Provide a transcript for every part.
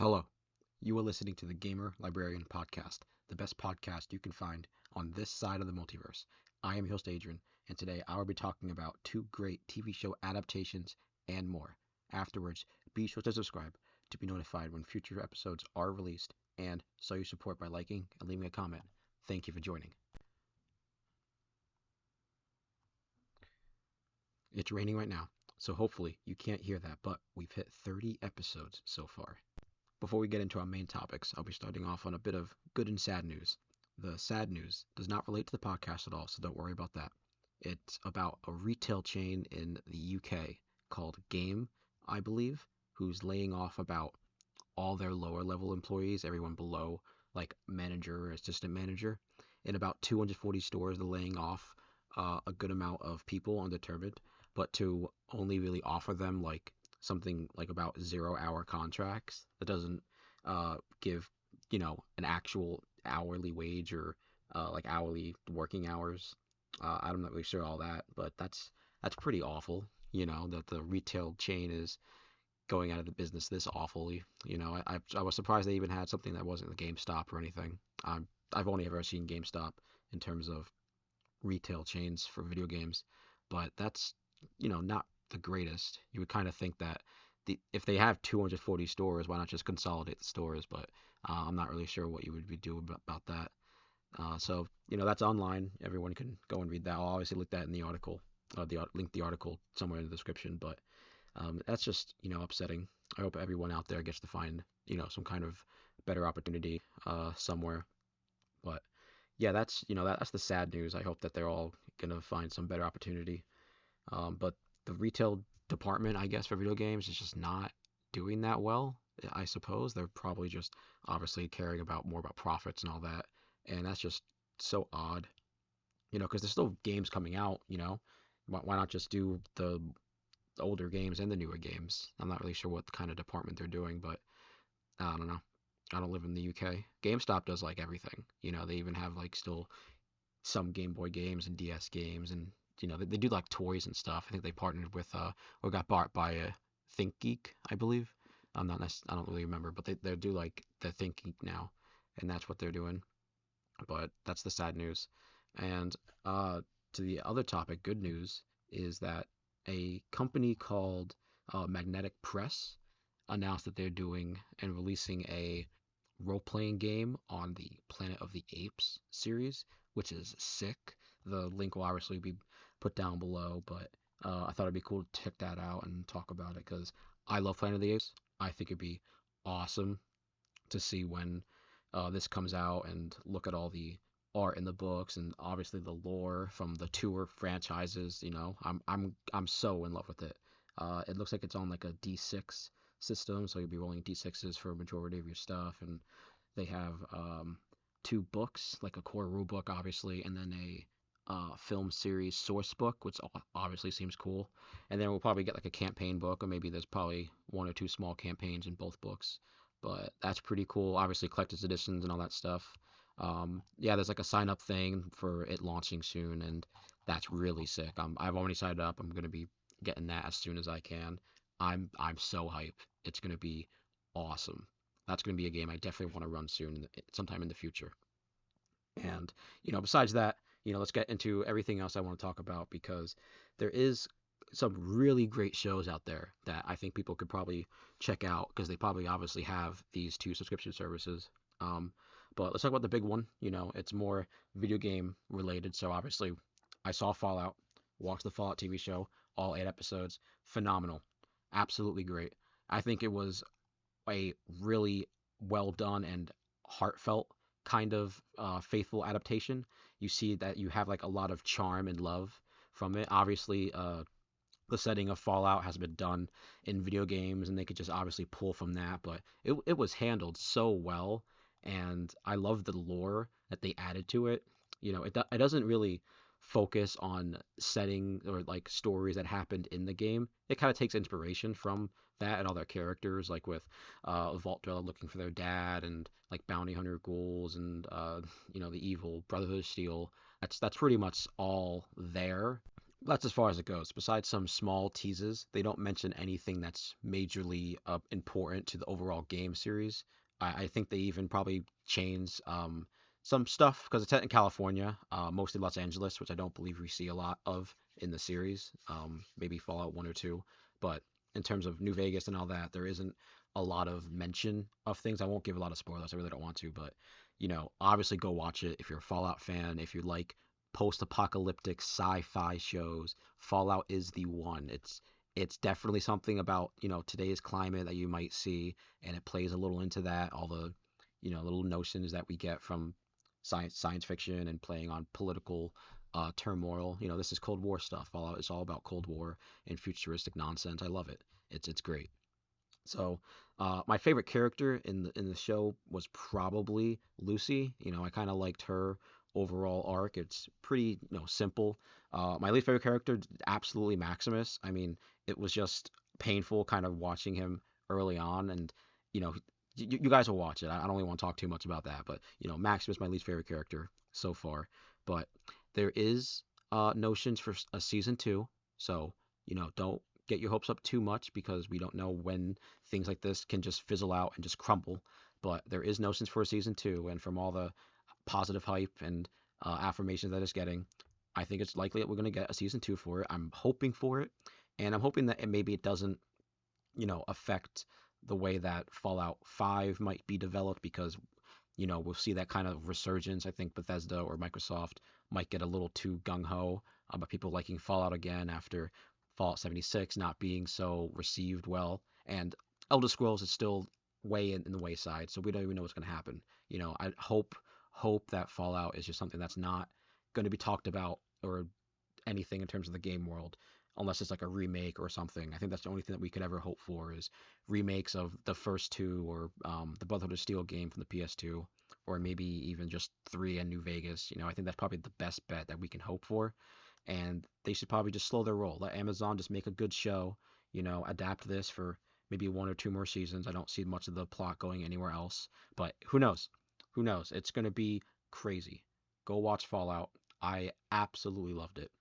Hello, you are listening to the Gamer Librarian Podcast, the best podcast you can find on this side of the multiverse. I am your host Adrian, and today I will be talking about two great TV show adaptations and more. Afterwards, be sure to subscribe to be notified when future episodes are released, and show your support by liking and leaving a comment. Thank you for joining. It's raining right now, so hopefully you can't hear that, but we've hit 30 episodes so far. Before we get into our main topics, I'll be starting off on a bit of good and sad news. The sad news does not relate to the podcast at all, so don't worry about that. It's about a retail chain in the UK called Game, I believe, who's laying off about all their lower level employees, everyone below like manager or assistant manager. In about 240 stores, they're laying off a good amount of people undetermined, but to only really offer them like something like about 0 hour contracts that doesn't give an actual hourly wage or like hourly working hours. I'm not really sure all that, but that's pretty awful. That the retail chain is going out of the business this awfully. I was surprised they even had something that wasn't the GameStop or anything. I've only ever seen GameStop in terms of retail chains for video games, but that's not the greatest. You would kind of think that if they have 240 stores, why not just consolidate the stores? But I'm not really sure what you would be doing about that. So that's online. Everyone can go and read that. I'll obviously link that in the article. Link the article somewhere in the description. But that's just upsetting. I hope everyone out there gets to find some kind of better opportunity somewhere. But yeah, that's the sad news. I hope that they're all gonna find some better opportunity. But the retail department, I guess, for video games is just not doing that well. I suppose they're probably just obviously caring about more about profits and all that, and that's just so odd. Because there's still games coming out. Why not just do the older games and the newer games? I'm not really sure what kind of department they're doing, but I don't know. I don't live in the UK. GameStop does like everything. They even have like still some Game Boy games and DS games, and they do like toys and stuff. I think they partnered with or got bought by ThinkGeek, I believe. I don't really remember, but they do like the ThinkGeek now, and that's what they're doing. But that's the sad news. And to the other topic, good news is that a company called Magnetic Press announced that they're doing and releasing a role-playing game on the Planet of the Apes series, which is sick. The link will obviously be put down below, but I thought it'd be cool to check that out and talk about it because I love Planet of the Apes. I think it'd be awesome to see when this comes out and look at all the art in the books and obviously the lore from the tour franchises. I'm so in love with it. It looks like it's on like a D6 system, so you'll be rolling D6s for a majority of your stuff, and they have two books, like a core rule book, obviously, and then a film series source book, which obviously seems cool. And then we'll probably get like a campaign book, or maybe there's probably one or two small campaigns in both books. But that's pretty cool. Obviously, collector's editions and all that stuff. Yeah, there's like a sign up thing for it launching soon, and that's really sick. I've already signed up. I'm gonna be getting that as soon as I can. I'm so hyped. It's gonna be awesome. That's gonna be a game I definitely want to run soon, sometime in the future. And besides that, let's get into everything else I want to talk about because there is some really great shows out there that I think people could probably check out because they probably obviously have these two subscription services. Um, but let's talk about the big one. It's more video game related. So obviously, I saw Fallout, watched the Fallout TV show, all 8 episodes, phenomenal, absolutely great. I think it was a really well done and heartfelt kind of faithful adaptation. You see that you have like a lot of charm and love from it. Obviously, the setting of Fallout has been done in video games, and they could just obviously pull from that. But it was handled so well, and I love the lore that they added to it. It doesn't really focus on setting or like stories that happened in the game. It kind of takes inspiration from that and all their characters, like with Vault Dweller looking for their dad, and like bounty hunter ghouls, and the evil Brotherhood of Steel. That's pretty much all there. That's as far as it goes. Besides some small teases, they don't mention anything that's majorly important to the overall game series. I think they even probably change some stuff because it's set in California, mostly Los Angeles, which I don't believe we see a lot of in the series. Maybe Fallout 1 or 2. But in terms of New Vegas and all that, there isn't a lot of mention of things. I won't give a lot of spoilers. I really don't want to. But, obviously go watch it if you're a Fallout fan, if you like post-apocalyptic sci-fi shows. Fallout is the one. It's definitely something about, today's climate that you might see, and it plays a little into that, all the, little notions that we get from science fiction and playing on political turmoil. This is Cold War stuff. Fallout is all about Cold War and futuristic nonsense. I love it. It's great. So, my favorite character in the show was probably Lucy. I kind of liked her overall arc. It's pretty, simple. My least favorite character, absolutely Maximus. I mean, it was just painful kind of watching him early on, and you know, you guys will watch it. I don't really want to talk too much about that, but Maximus my least favorite character so far. But there is notions for a season two, so don't get your hopes up too much because we don't know when things like this can just fizzle out and just crumble. But there is notions for a season two, and from all the positive hype and affirmations that it's getting, I think it's likely that we're going to get a season two for it. I'm hoping for it, and I'm hoping that maybe it doesn't, affect the way that Fallout 5 might be developed because, we'll see that kind of resurgence. I think Bethesda or Microsoft might get a little too gung ho about people liking Fallout again after Fallout 76 not being so received well. And Elder Scrolls is still way in the wayside, so we don't even know what's going to happen. I hope that Fallout is just something that's not going to be talked about or anything in terms of the game world unless it's like a remake or something. I think that's the only thing that we could ever hope for is remakes of the first two or the Brotherhood of Steel game from the PS2 or maybe even just 3 and New Vegas. I think that's probably the best bet that we can hope for. And they should probably just slow their roll. Let Amazon just make a good show, adapt this for maybe one or two more seasons. I don't see much of the plot going anywhere else, but who knows? Who knows? It's going to be crazy. Go watch Fallout. I absolutely loved it,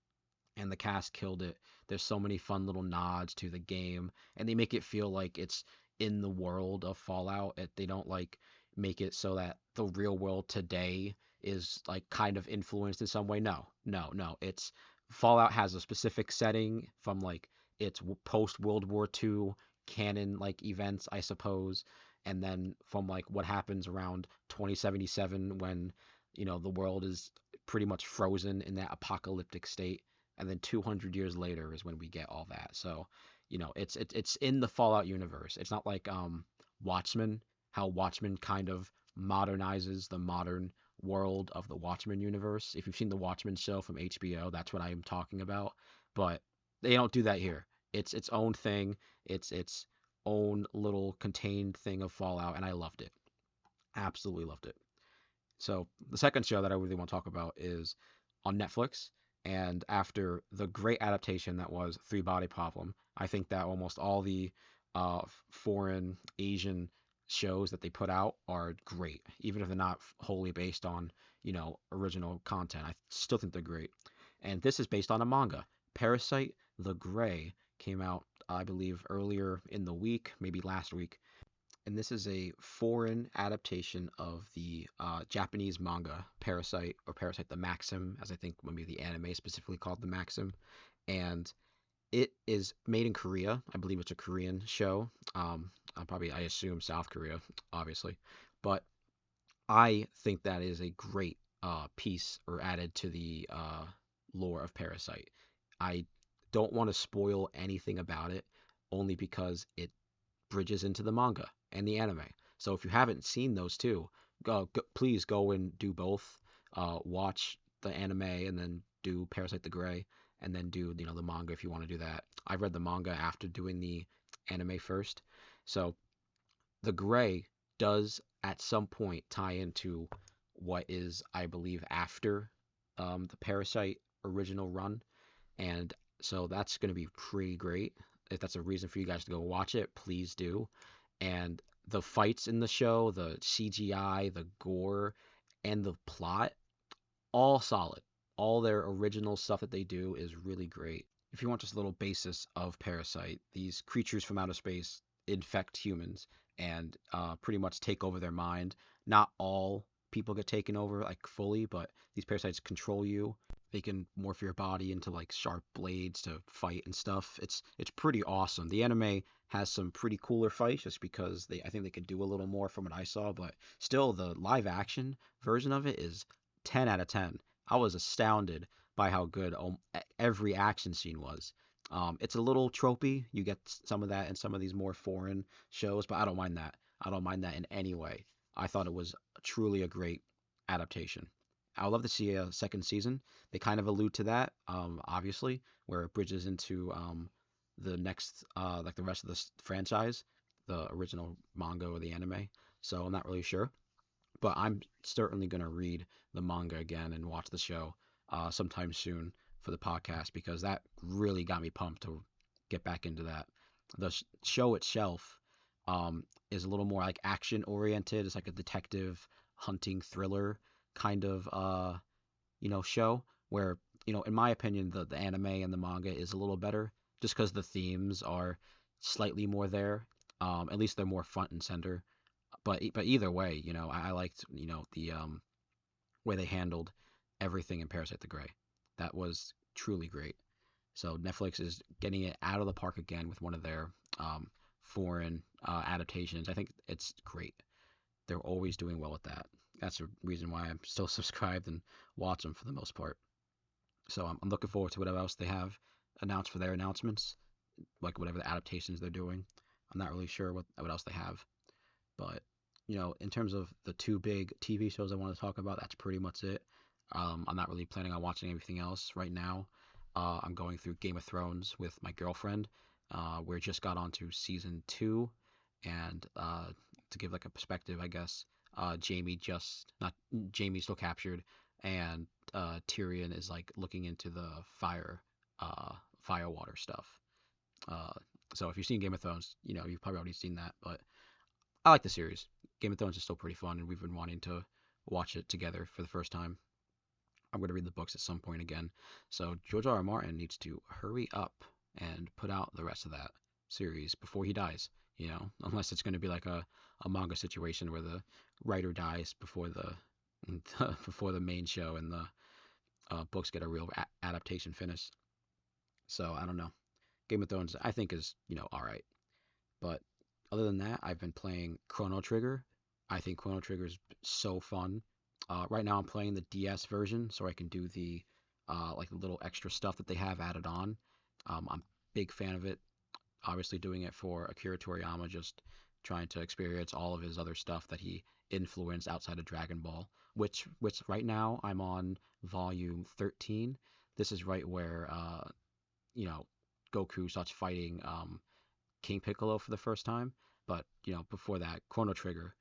and the cast killed it. There's so many fun little nods to the game, and they make it feel like it's in the world of Fallout. They don't like make it so that the real world today is like kind of influenced in some way. No, no, no. It's Fallout has a specific setting from like its post World War II canon like events, I suppose, and then from like what happens around 2077 when the world is pretty much frozen in that apocalyptic state, and then 200 years later is when we get all that. So, it's in the Fallout universe. It's not like Watchmen, how Watchmen kind of modernizes the modern world of the Watchmen universe. If you've seen the Watchmen show from HBO, that's what I am talking about. But they don't do that here. It's its own thing. It's its own little contained thing of Fallout, and I loved it. Absolutely loved it. So the second show that I really want to talk about is on Netflix. And after the great adaptation that was Three Body Problem, I think that almost all the foreign Asian shows that they put out are great, even if they're not wholly based on original content. I still think they're great. And this is based on a manga. Parasite the Gray came out, I believe, earlier in the week, maybe last week, and this is a foreign adaptation of the Japanese manga Parasyte, or Parasyte the Maxim, as I think maybe the anime specifically called the Maxim, and it is made in Korea. I believe it's a Korean show. I assume South Korea, obviously, but I think that is a great piece or added to the lore of Parasite. I don't want to spoil anything about it, only because it bridges into the manga and the anime. So if you haven't seen those two, please go and do both. Watch the anime and then do Parasite the Gray, and then do the manga if you want to do that. I read the manga after doing the anime first, so the Gray does at some point tie into what is, I believe, after the Parasite original run, and so that's going to be pretty great. If that's a reason for you guys to go watch it, please do. And the fights in the show, the CGI, the gore, and the plot, all solid. all their original stuff that they do is really great. If you want just a little basis of Parasyte, these creatures from outer space infect humans and pretty much take over their mind. Not all people get taken over like fully, but these parasites control you. They can morph your body into like sharp blades to fight and stuff. It's pretty awesome. The anime has some pretty cooler fights just because I think they could do a little more from what I saw, but still the live action version of it is 10 out of 10. I was astounded by how good every action scene was. It's a little tropey. You get some of that in some of these more foreign shows, but I don't mind that. I don't mind that in any way. I thought it was truly a great adaptation. I would love to see a second season. They kind of allude to that, obviously, where it bridges into the next, like the rest of the franchise, the original manga or the anime. So I'm not really sure, but I'm certainly going to read the manga again and watch the show sometime soon for the podcast because that really got me pumped to get back into that. The show itself is a little more like action oriented. It's like a detective hunting thriller kind of show where in my opinion the anime and the manga is a little better just because the themes are slightly more there. At least they're more front and center. But either way, I liked the way they handled everything in Parasite the Grey. That was truly great. So Netflix is getting it out of the park again with one of their foreign adaptations. I think it's great. They're always doing well with that. That's the reason why I'm still subscribed and watch them for the most part. So I'm looking forward to whatever else they have announced for their announcements, like whatever the adaptations they're doing. I'm not really sure what else they have, but in terms of the two big TV shows I want to talk about, that's pretty much it. I'm not really planning on watching anything else right now. I'm going through Game of Thrones with my girlfriend. We just got onto season 2, and to give like a perspective, I guess, Jamie's still captured, and Tyrion is like looking into the fire water stuff. Uh, so if you've seen Game of Thrones, you've probably already seen that, but I like the series. Game of Thrones is still pretty fun, and we've been wanting to watch it together for the first time. I'm going to read the books at some point again. So George R. R. Martin needs to hurry up and put out the rest of that series before he dies. Unless it's going to be like a manga situation where the writer dies before the before the main show and the books get a real adaptation finish. So I don't know. Game of Thrones I think is all right, but other than that, I've been playing Chrono Trigger. I think Chrono Trigger is so fun. Right now, I'm playing the DS version, so I can do the like the little extra stuff that they have added on. I'm a big fan of it. Obviously, doing it for Akira Toriyama, just trying to experience all of his other stuff that he influenced outside of Dragon Ball. Which right now I'm on volume 13. This is right where you know Goku starts fighting King Piccolo for the first time. But before that, Chrono Trigger.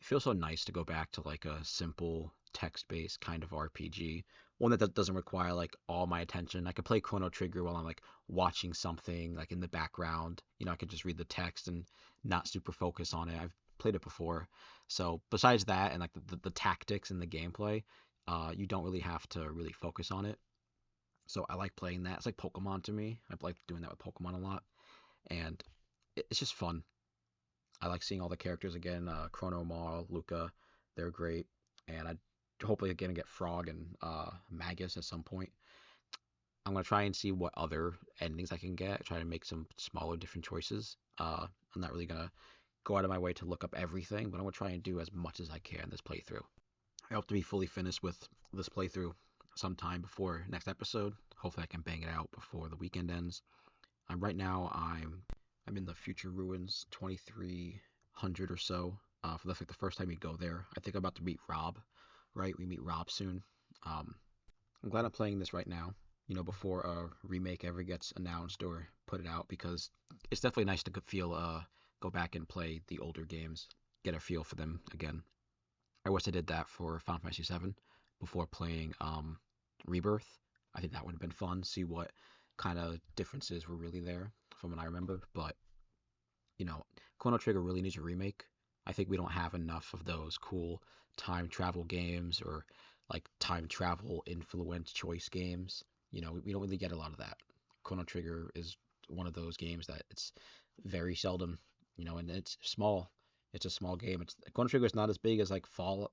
It feels so nice to go back to like a simple text-based kind of RPG, one that doesn't require like all my attention. I could play Chrono Trigger while I'm like watching something like in the background. I could just read the text and not super focus on it. I've played it before. So besides that and like the tactics and the gameplay, you don't really have to really focus on it. So I like playing that. It's like Pokemon to me. I've liked doing that with Pokemon a lot, and it's just fun. I like seeing all the characters again. Chrono, Maul, Luca, they're great, and I hopefully gonna get Frog and Magus at some point. I'm gonna try and see what other endings I can get. Try to make some smaller, different choices. I'm not really gonna go out of my way to look up everything, but I'm gonna try and do as much as I can this playthrough. I hope to be fully finished with this playthrough sometime before next episode. Hopefully, I can bang it out before the weekend ends. Right now, I'm in the Future Ruins 2300 or so. For the first time we go there, I think I'm about to meet Rob. Right, we meet Rob soon. I'm glad I'm playing this right now. Before a remake ever gets announced or put it out, because it's definitely nice to go back and play the older games, get a feel for them again. I wish I did that for Final Fantasy VII before playing Rebirth. I think that would have been fun. See what kind of differences were really there from what I remember. But Chrono Trigger really needs a remake. I think we don't have enough of those cool time travel games or like time travel influence choice games. We don't really get a lot of that. Chrono Trigger is one of those games that it's very seldom, and it's small. It's a small game. It's Chrono Trigger is not as big as like Fallout,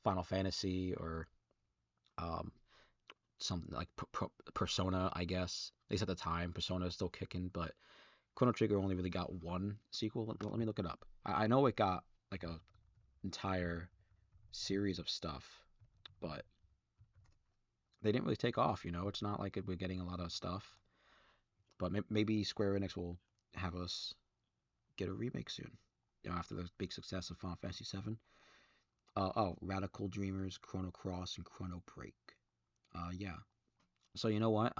Final Fantasy, or um, something like Persona, I guess. At least at the time, Persona is still kicking, but Chrono Trigger only really got one sequel. Let me look it up. I know it got like a entire series of stuff, but they didn't really take off. It's not like we're getting a lot of stuff. But maybe Square Enix will have us get a remake soon. After the big success of Final Fantasy VII. Radical Dreamers, Chrono Cross, and Chrono Break. Yeah. So you know what?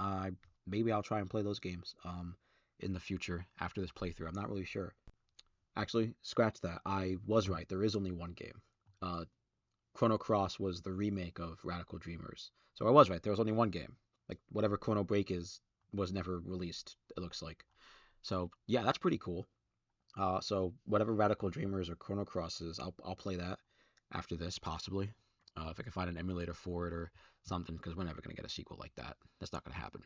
Maybe I'll try and play those games in the future after this playthrough. I'm not really sure. Actually, scratch that. I was right. There is only one game. Uh, Chrono Cross was the remake of Radical Dreamers. So I was right. There was only one game. Like whatever Chrono Break is was never released, it looks like. So yeah, that's pretty cool. So whatever Radical Dreamers or Chrono Cross is, I'll play that after this possibly. If I can find an emulator for it or something, because we're never gonna get a sequel like that. That's not gonna happen.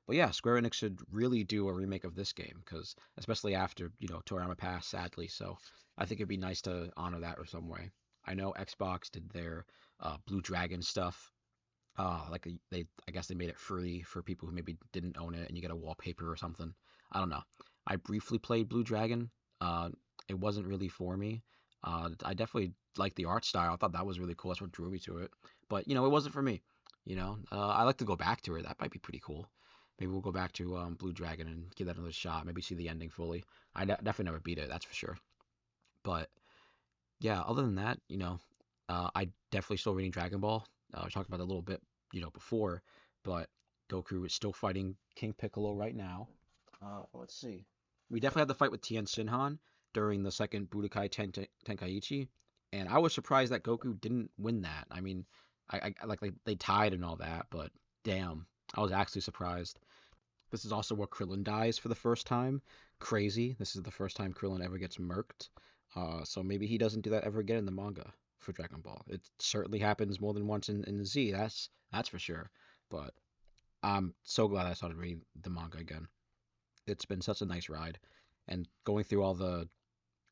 But yeah, Square Enix should really do a remake of this game, because especially after Toriyama passed, sadly. So I think it'd be nice to honor that or some way. I know Xbox did their Blue Dragon stuff. I guess they made it free for people who maybe didn't own it, and you get a wallpaper or something. I don't know. I briefly played Blue Dragon. Uh, it wasn't really for me. I definitely liked the art style. I thought that was really cool. That's what drew me to it. But it wasn't for me. I like to go back to it. That might be pretty cool. Maybe we'll go back to Blue Dragon and give that another shot. Maybe see the ending fully. Definitely never beat it. That's for sure. But yeah, other than that, I definitely still reading Dragon Ball. I talked about it a little bit, before, but Goku is still fighting King Piccolo right now. Let's see. We definitely had the fight with Tien Shinhan during the second Budokai Tenkaichi, and I was surprised that Goku didn't win that. I mean, I like they tied and all that, but damn, I was actually surprised. This is also where Krillin dies for the first time. Crazy. This is the first time Krillin ever gets murked. So maybe he doesn't do that ever again in the manga for Dragon Ball. It certainly happens more than once in Z. That's for sure. But I'm so glad I started reading the manga again. It's been such a nice ride, and going through all the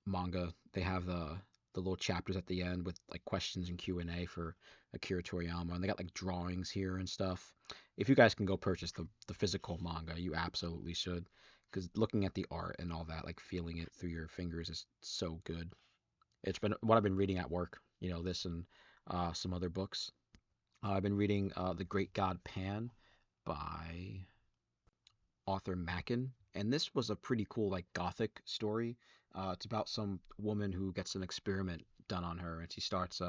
manga, they have the little chapters at the end with like questions and Q&A for Akira Toriyama, and they got like drawings here and stuff. If you guys can go purchase the physical manga, you absolutely should, because looking at the art and all that, like feeling it through your fingers is so good. It's been what I've been reading at work, this and some other books. I've been reading The Great God Pan by author Mackin, and this was a pretty cool like gothic story. It's about some woman who gets an experiment done on her, and she starts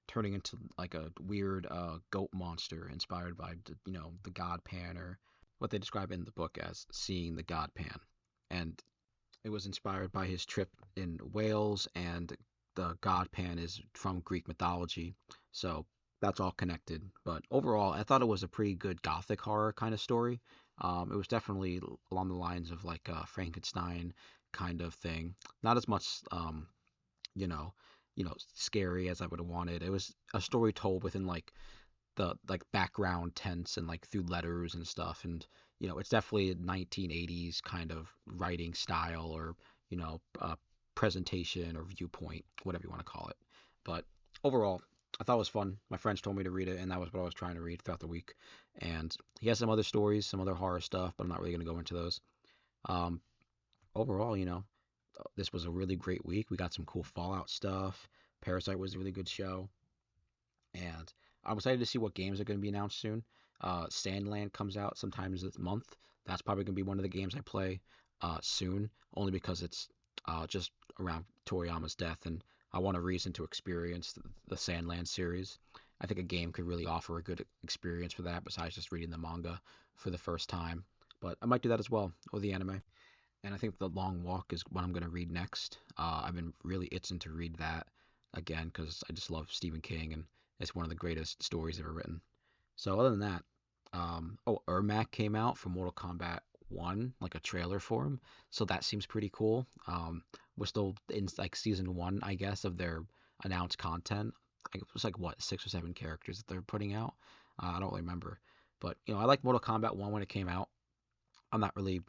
turning into like a weird goat monster inspired by the God Pan, or what they describe in the book as seeing the God Pan, and it was inspired by his trip in Wales, and the God Pan is from Greek mythology, so that's all connected. But overall, I thought it was a pretty good gothic horror kind of story. It was definitely along the lines of like a Frankenstein kind of thing. Not as much, you know, scary as I would have wanted. It was a story told within like the like background tense and like through letters and stuff. And it's definitely a 1980s kind of writing style, or presentation or viewpoint, whatever you want to call it. But overall, I thought it was fun. My friends told me to read it, and that was what I was trying to read throughout the week. And he has some other stories, some other horror stuff, but I'm not really going to go into those. Um, Overall, this was a really great week. We got some cool Fallout stuff. Parasyte was a really good show, and I'm excited to see what games are going to be announced soon. Sandland comes out sometimes this month. That's probably going to be one of the games I play soon, only because it's just around Toriyama's death, and I want a reason to experience the Sandland series. I think a game could really offer a good experience for that, besides just reading the manga for the first time. But I might do that as well, or the anime. And I think The Long Walk is what I'm going to read next. I've been really itching to read that again, because I just love Stephen King, and it's one of the greatest stories ever written. So other than that, Ermac came out for Mortal Kombat 1, like a trailer for him. So that seems pretty cool. We're still in like season 1, I guess, of their announced content. it was like what 6 or 7 characters that they're putting out. I don't really remember, but I like Mortal Kombat 1 when it came out. I'm not really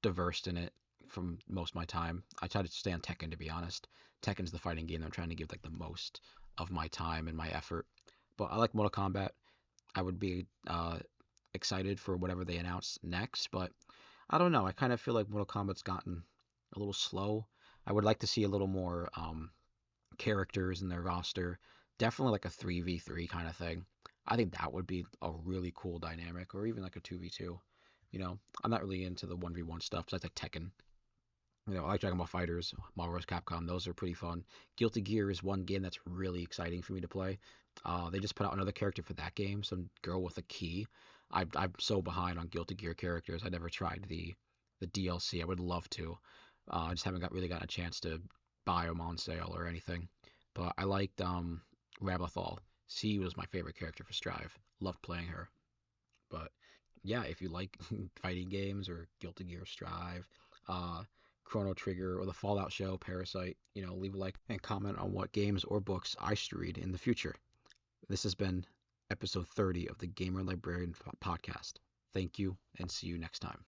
diverse in it from most of my time. I try to stay on Tekken, to be honest. Tekken's the fighting game that I'm trying to give like the most of my time and my effort. But I like Mortal Kombat. I would be excited for whatever they announce next, but I don't know. I kind of feel like Mortal Kombat's gotten a little slow. I would like to see a little more characters in their roster. Definitely like a 3v3 kind of thing. I think that would be a really cool dynamic, or even like a 2v2. I'm not really into the 1v1 stuff, so that's like Tekken. I like Dragon Ball Fighters, Marvel vs. Capcom. Those are pretty fun. Guilty Gear is one game that's really exciting for me to play. They just put out another character for that game, some girl with a key. I'm so behind on Guilty Gear characters. I never tried the DLC. I would love to. I just haven't really gotten a chance to buy them on sale or anything. But I liked Rabathal. She was my favorite character for Strive. Loved playing her. But yeah, if you like fighting games or Guilty Gear Strive, uh, Chrono Trigger, or the Fallout show, Parasyte, leave a like and comment on what games or books I should read in the future. This has been episode 30 of the Gamer Librarian podcast. Thank you, and see you next time.